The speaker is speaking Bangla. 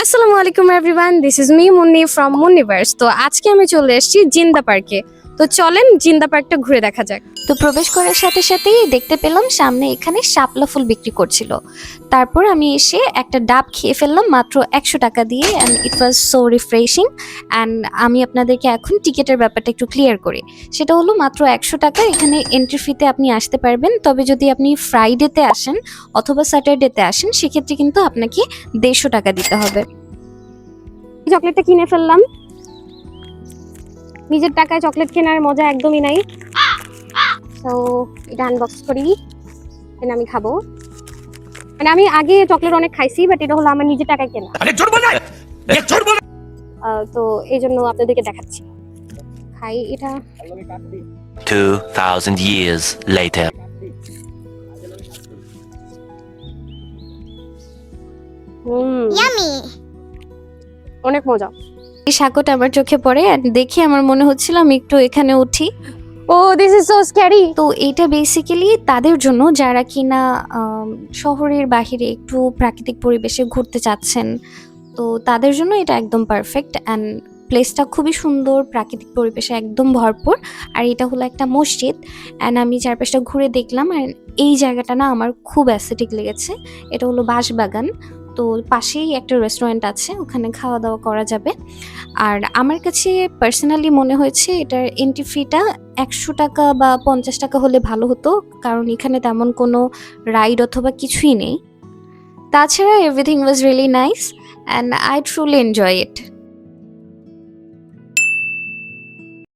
আসসালামু আলাইকুম everyone, this is me Munni from Munniverse. তো আজকে আমি চলে এসেছি জিন্দা পার্কে। তো চলেন জিন্দা পার্কটা ঘুরে দেখা যাক। তো প্রবেশ করার সাথে সাথেই দেখতে পেলাম সামনে এখানে শাপলা ফুল বিক্রি করছিল। তারপর আমি এসে একটা ডাব খেয়ে ফেললাম মাত্র 100 টাকা দিয়ে, and it was so refreshing. And আমি আপনাদেরকে এখন টিকিটের ব্যাপারটা একটু ক্লিয়ার করি। সেটা হলো মাত্র 100 টাকা। এখানে এন্ট্রি ফিতে আপনি আসতে পারবেন, তবে যদি আপনি ফ্রাইডেতে আসেন অথবা স্যাটারডেতে আসেন সেক্ষেত্রে কিন্তু আপনাকে 150 টাকা দিতে হবে। চকলেটটা কিনে ফেললাম। নিজের টাকায় চকলেট কেনার মজা একদমই নাই। তো এটা আনবক্স করি, এটা আমি খাবো। মানে আমি আগে চকলেট অনেক খাইছি, বাট এটা হলো আমার নিজের টাকায় কেনা। তো এই জন্য আপনাদেরকে দেখাচ্ছি। খাই এটা। 2000 years later. অনেক মজা। এই সাগরটা আমার চোখে পড়ে, and দেখে আমার মনে হচ্ছিল আমি একটু এখানে উঠি। ও দিস ইজ সো স্ক্যারি। তো এটা বেসিক্যালি তাদের জন্য যারা কিনা শহরের বাহিরে একটু প্রাকৃতিক পরিবেশে ঘুরতে চাচ্ছেন, তো তাদের জন্য এটা একদম পারফেক্ট। অ্যান্ড প্লেসটা খুবই সুন্দর, প্রাকৃতিক পরিবেশে একদম ভরপুর। আর এটা হলো একটা মসজিদ, অ্যান্ড আমি চারপাশটা ঘুরে দেখলাম, আর এই জায়গাটা না আমার খুব অ্যাস্থেটিক লেগেছে। এটা হলো বাঁশবাগান। তো পাশেই একটা রেস্টুরেন্ট আছে, ওখানে খাওয়া দাওয়া করা যাবে। আর আমার কাছে পার্সোনালি মনে হয়েছে এটার এন্ট্রি ফিটা 100 টাকা বা 50 টাকা হলে ভালো হতো, কারণ এখানে তেমন কোনো রাইড অথবা কিছুই নেই। তাছাড়া everything was really nice and I truly enjoy it.